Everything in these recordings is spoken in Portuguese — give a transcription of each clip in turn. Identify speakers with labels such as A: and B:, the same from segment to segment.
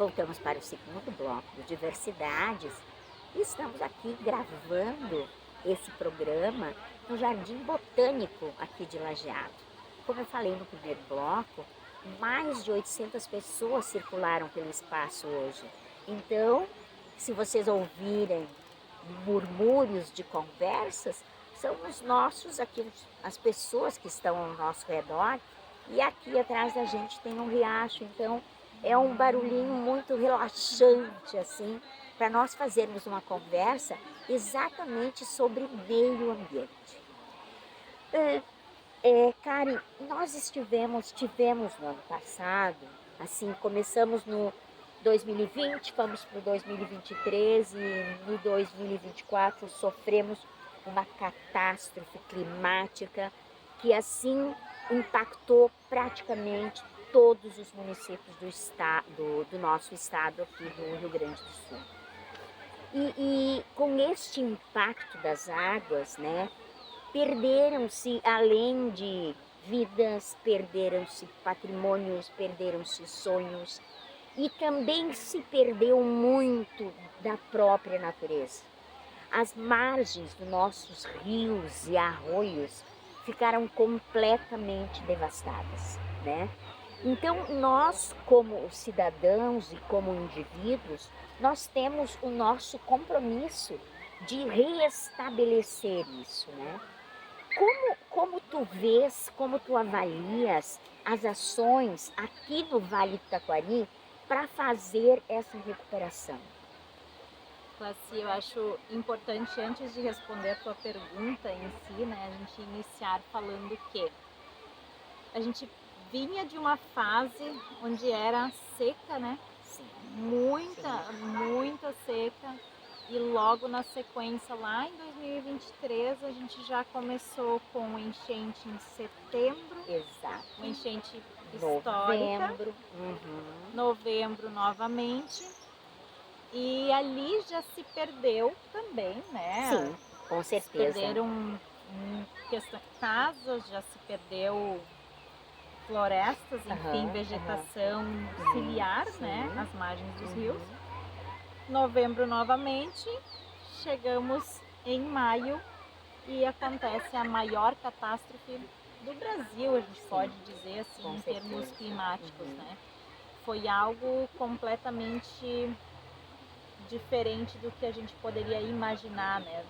A: Voltamos para o segundo bloco de diversidades e estamos aqui gravando esse programa no Jardim Botânico aqui de Lajeado. Como eu falei no primeiro bloco, mais de 800 pessoas circularam pelo espaço hoje. Então, se vocês ouvirem murmúrios de conversas, são os nossos aqui, as pessoas que estão ao nosso redor, e aqui atrás da gente tem um riacho, então é um barulhinho muito relaxante assim, para nós fazermos uma conversa exatamente sobre meio ambiente. Karen, nós tivemos no ano passado, assim, começamos no 2020, fomos para o 2023 e no 2024 sofremos uma catástrofe climática que assim impactou praticamente todos os municípios do nosso estado aqui do Rio Grande do Sul. E com este impacto das águas, né, perderam-se, além de vidas, perderam-se patrimônios, perderam-se sonhos e também se perdeu muito da própria natureza. As margens dos nossos rios e arroios ficaram completamente devastadas, né? Então, nós, como cidadãos e como indivíduos, nós temos o nosso compromisso de reestabelecer isso, né? Como tu vês, como tu avalias as ações aqui no Vale do Taquari para fazer essa recuperação?
B: Classi, eu acho importante, antes de responder a tua pergunta em si, né, a gente iniciar falando que a gente vinha de uma fase onde era seca, né?
A: Sim,
B: Muita seca. E logo na sequência, lá em 2023, a gente já começou com enchente em setembro,
A: exato.
B: uma enchente histórica, novembro novamente. E ali já se perdeu também, né?
A: Sim, com certeza.
B: Se perderam casas, já se perdeu florestas, enfim, vegetação ciliar, né? Às margens dos rios. Novembro novamente, chegamos em maio e acontece a maior catástrofe do Brasil, a gente pode dizer assim, em termos climáticos, né? Foi algo completamente diferente do que a gente poderia imaginar, né?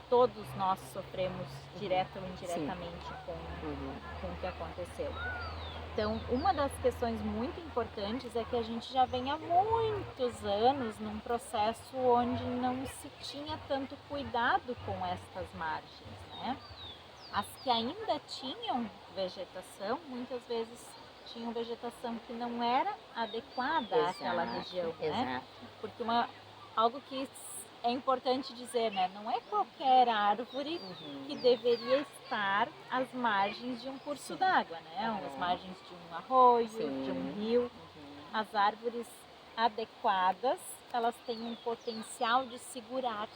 B: Todos nós sofremos direta ou indiretamente com o que aconteceu. Então, uma das questões muito importantes é que a gente já vem há muitos anos num processo onde não se tinha tanto cuidado com estas margens, né? As que ainda tinham vegetação, muitas vezes tinham vegetação que não era adequada àquela região, né? Porque algo que é importante dizer, né? Não é qualquer árvore que deveria estar às margens de um curso d'água, né? Às margens de um arroio, de um rio. As árvores adequadas, elas têm um potencial de segurar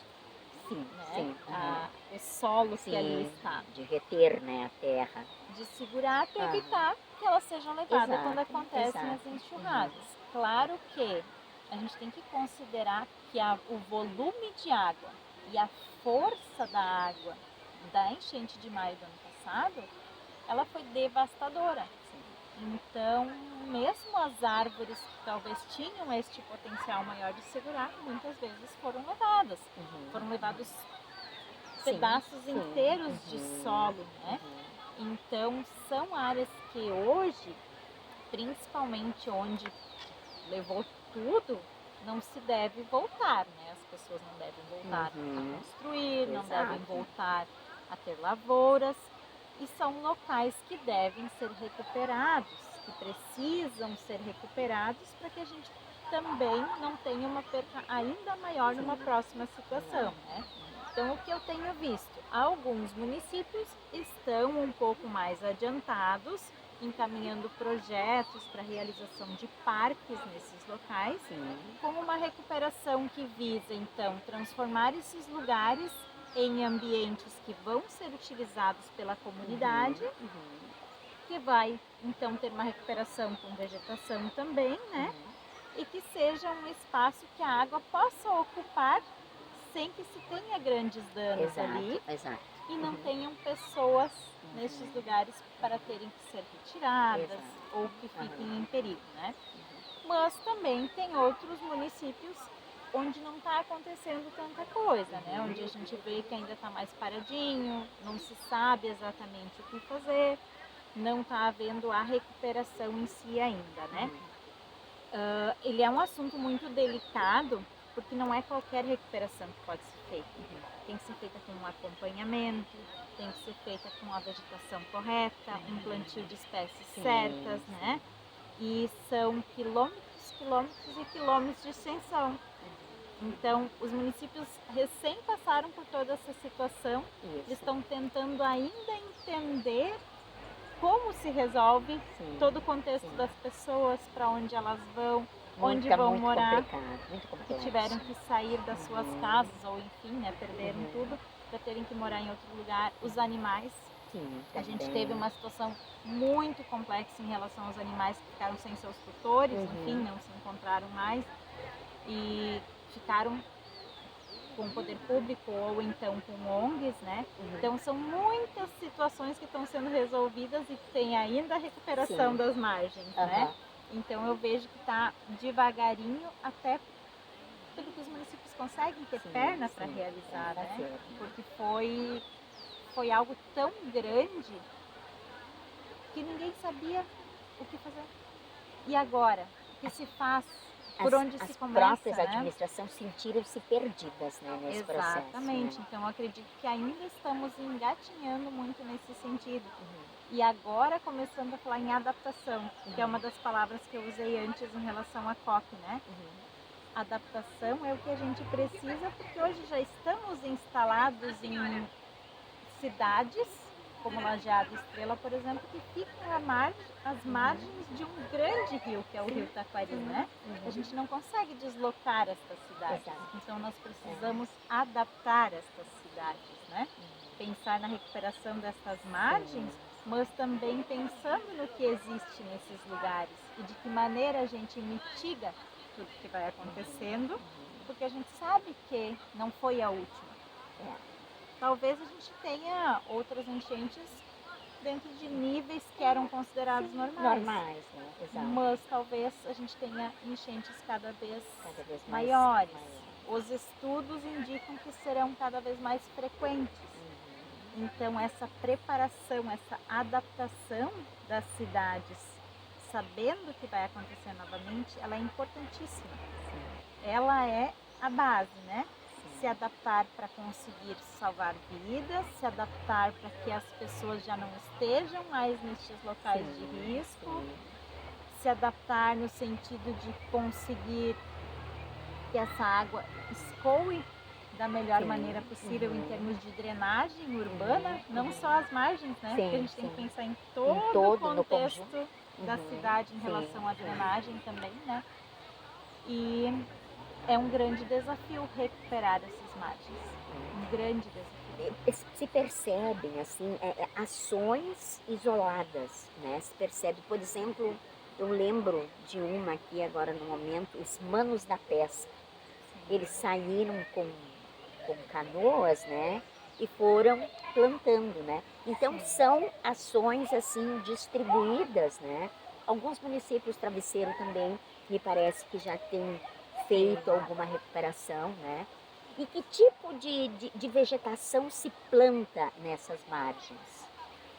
B: o solo que ali está.
A: De reter, né, a terra.
B: De segurar para evitar que elas sejam levadas quando acontecem as enxurradas. Claro que a gente tem que considerar que o volume de água e a força da água da enchente de maio do ano passado, ela foi devastadora. Então, mesmo as árvores que talvez tinham este potencial maior de segurar, muitas vezes foram levadas. Foram levados pedaços inteiros de solo, né? Então, são áreas que hoje, principalmente onde levou tudo, não se deve voltar, né? As pessoas não devem voltar a construir, não devem voltar a ter lavouras, e são locais que devem ser recuperados, que precisam ser recuperados para que a gente também não tenha uma perca ainda maior numa próxima situação, né? Então, o que eu tenho visto, alguns municípios estão um pouco mais adiantados, encaminhando projetos para a realização de parques nesses locais, com uma recuperação que visa, então, transformar esses lugares em ambientes que vão ser utilizados pela comunidade, que vai, então, ter uma recuperação com vegetação também, né? e que seja um espaço que a água possa ocupar sem que se tenha grandes danos ali
A: Exato.
B: e não tenham pessoas nestes lugares para terem que ser retiradas ou que fiquem em perigo, né? Mas também tem outros municípios onde não está acontecendo tanta coisa, né? Onde a gente vê que ainda está mais paradinho, não se sabe exatamente o que fazer, não está havendo a recuperação em si ainda, né? Ele é um assunto muito delicado, porque não é qualquer recuperação que pode ser feita. Tem que ser feita com um acompanhamento, tem que ser feita com a vegetação correta, um plantio de espécies certas, né? E são quilômetros, quilômetros e quilômetros de extensão. Então, os municípios recém passaram por toda essa situação, eles estão tentando ainda entender como se resolve todo o contexto das pessoas, para onde elas vão, onde vão morar, que tiveram que sair das suas casas ou enfim, né, perderam tudo para terem que morar em outro lugar. Os animais, a gente teve uma situação muito complexa em relação aos animais que ficaram sem seus tutores, enfim, não se encontraram mais e ficaram com o poder público ou então com ONGs, né? Então são muitas situações que estão sendo resolvidas e tem ainda a recuperação das margens, né? Então eu vejo que está devagarinho, até pelo que os municípios conseguem ter perna para realizar, né? Porque foi algo tão grande que ninguém sabia o que fazer. E agora? O que se faz? Por onde se começa?
A: As próprias administrações sentiram-se perdidas, né, nesse processo.
B: Exatamente. Então, eu acredito que ainda estamos engatinhando muito nesse sentido. E agora, começando a falar em adaptação, que é uma das palavras que eu usei antes em relação à COP, né? Adaptação é o que a gente precisa, porque hoje já estamos instalados em cidades, como Lajeado e Estrela, por exemplo, que ficam às margens de um grande rio, que é o rio Taquari, né? A gente não consegue deslocar estas cidades, então nós precisamos adaptar estas cidades, né? Pensar na recuperação destas margens, mas também pensando no que existe nesses lugares e de que maneira a gente mitiga tudo que vai acontecendo, porque a gente sabe que não foi a última. Talvez a gente tenha outras enchentes dentro de níveis que eram considerados normais.
A: Né? Exato.
B: Mas talvez a gente tenha enchentes cada vez maiores. Os estudos indicam que serão cada vez mais frequentes. Então essa preparação, essa adaptação das cidades, sabendo que vai acontecer novamente, ela é importantíssima. Ela é a base, né? Se adaptar para conseguir salvar vidas, se adaptar para que as pessoas já não estejam mais nestes locais de risco, se adaptar no sentido de conseguir que essa água escoe da melhor maneira possível em termos de drenagem urbana, não só as margens, né? Porque a gente tem que pensar em todo o contexto da cidade em relação à drenagem também, né? E é um grande desafio recuperar essas margens, um grande desafio.
A: Se percebem, assim, ações isoladas, né? Se percebe, por exemplo, eu lembro de uma aqui agora no momento, os Manos da Pesca. Eles saíram com canoas, né? E foram plantando, né? Então são ações assim distribuídas, né? Alguns municípios Travesseiro também me parece que já tem feito alguma recuperação, né? E que tipo de vegetação se planta nessas margens?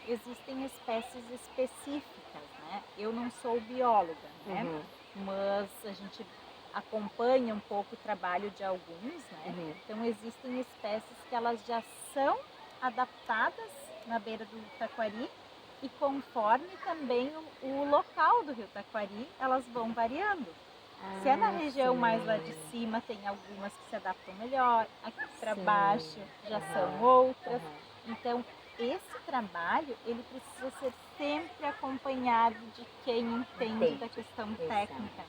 B: Existem espécies específicas, né? Eu não sou bióloga, né? Mas a gente acompanha um pouco o trabalho de alguns, né? Então existem espécies que elas já são adaptadas na beira do rio Taquari e conforme também o local do rio Taquari, elas vão variando. Se é na região mais lá de cima, tem algumas que se adaptam melhor, aqui para baixo já são outras. Então, esse trabalho, ele precisa ser sempre acompanhado de quem entende da questão técnica.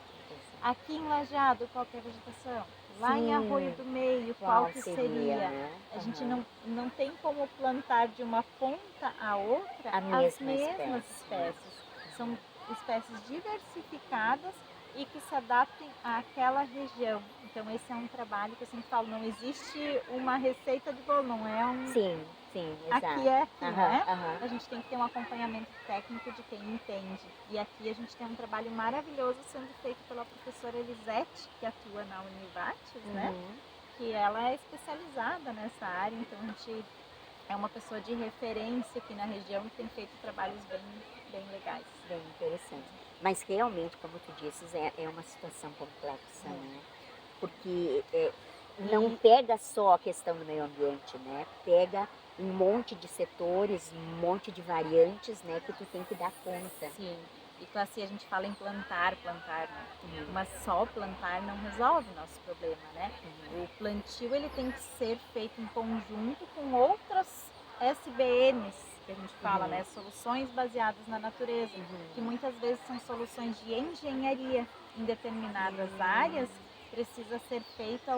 B: Aqui em Lajeado, qual que é a vegetação? Lá em Arroio do Meio, qual que seria?
A: Né?
B: A gente não tem como plantar de uma ponta a outra as mesmas espécies. São espécies diversificadas e que se adaptem àquela região. Então esse é um trabalho que eu sempre falo, não existe uma receita de bolo, não é um
A: Sim, sim, exato.
B: aqui é aqui,
A: Aham,
B: né?
A: aham.
B: A gente tem que ter um acompanhamento técnico de quem entende. E aqui a gente tem um trabalho maravilhoso sendo feito pela professora Elisete, que atua na Univates, né?
A: Uhum.
B: Que ela é especializada nessa área, então a gente é uma pessoa de referência aqui na região que tem feito trabalhos bem legais.
A: Bem interessante. Mas realmente, como tu disses, é uma situação complexa, né? Porque não pega só a questão do meio ambiente, né? Pega um monte de setores, um monte de variantes, né? Que tu tem que dar conta.
B: Sim. E assim a gente fala em plantar, né?
A: Uhum.
B: Mas só plantar não resolve o nosso problema, né?
A: Uhum.
B: O plantio ele tem que ser feito em conjunto com outras SBNs, que a gente fala, né? Soluções baseadas na natureza, que muitas vezes são soluções de engenharia em determinadas áreas, precisa ser feito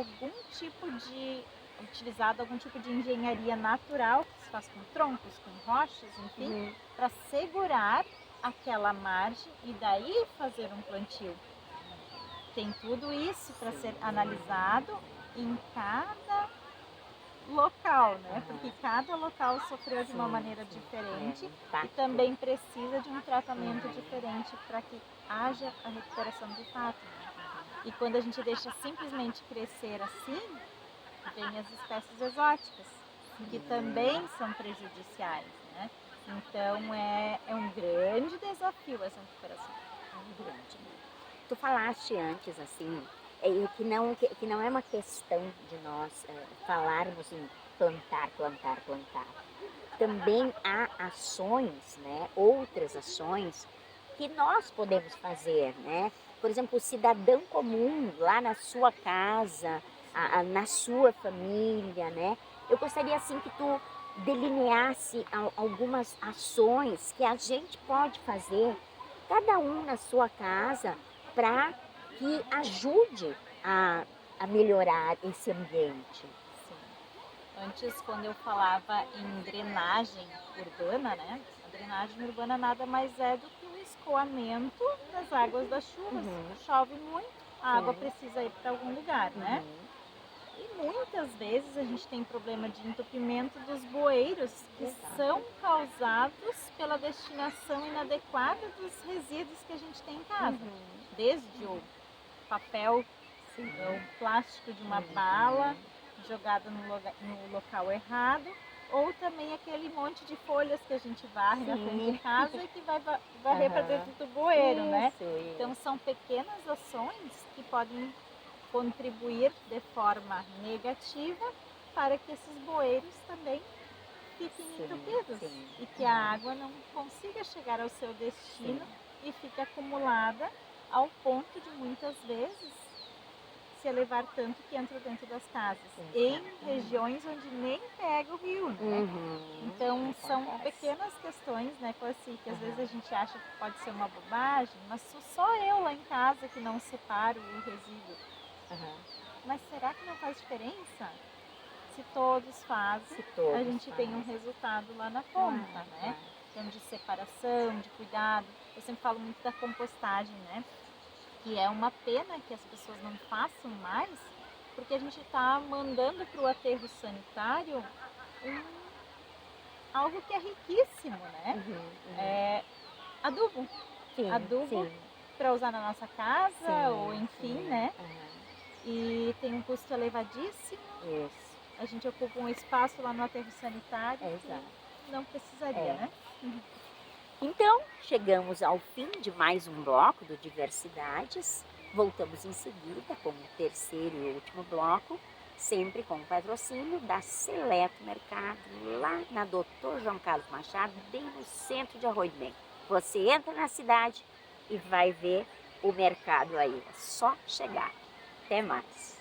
B: utilizado algum tipo de engenharia natural, que se faz com troncos, com rochas, enfim, para segurar aquela margem e daí fazer um plantio. Tem tudo isso para ser analisado em cada local, né? Porque cada local sofreu de uma maneira diferente e também precisa de um tratamento diferente para que haja a recuperação de fato. E quando a gente deixa simplesmente crescer assim, vem as espécies exóticas, que também são prejudiciais, né? Então é um grande desafio essa recuperação.
A: Grande. Tu falaste antes, assim, que não é uma questão de nós falarmos em plantar, plantar, plantar. Também há ações, né, outras ações que nós podemos fazer, né? Por exemplo, o cidadão comum lá na sua casa, na sua família, né? Eu gostaria assim que tu delineasse algumas ações que a gente pode fazer, cada um na sua casa, para que ajude a melhorar esse ambiente.
B: Antes, quando eu falava em drenagem urbana, né? A drenagem urbana nada mais é do que o escoamento das águas das chuvas. Chove muito, a água precisa ir para algum lugar, né? E muitas vezes a gente tem problema de entupimento dos bueiros, que são causados pela destinação inadequada dos resíduos que a gente tem em casa. Desde o papel, o plástico de uma bala jogada no local errado, ou também aquele monte de folhas que a gente varre na frente de casa e que vai varrer para dentro do bueiro, né? Então são pequenas ações que podem contribuir de forma negativa para que esses bueiros também fiquem entupidos e que a água não consiga chegar ao seu destino e fique acumulada ao ponto de muitas vezes se elevar tanto que entra dentro das casas, em regiões onde nem pega o rio, né? Então são pequenas questões, né, Classi, que às vezes a gente acha que pode ser uma bobagem, mas sou só eu lá em casa que não separo o resíduo. Mas será que não faz diferença? Se todos fazem, a gente tem um resultado lá na ponta, né? Então de separação, de cuidado. Eu sempre falo muito da compostagem, né? Que é uma pena que as pessoas não façam mais, porque a gente está mandando para o aterro sanitário algo que é riquíssimo, né? É adubo. Adubo para usar na nossa casa, ou enfim, né? E tem um custo elevadíssimo. A gente ocupa um espaço lá no aterro sanitário que não precisaria, né?
A: Então, chegamos ao fim de mais um bloco do Diversidades. Voltamos em seguida com o terceiro e último bloco, sempre com o patrocínio da Seleto Mercado, lá na Doutor João Carlos Machado, bem no centro de Arroio do Meio. Você entra na cidade e vai ver o mercado aí. É só chegar. Até mais.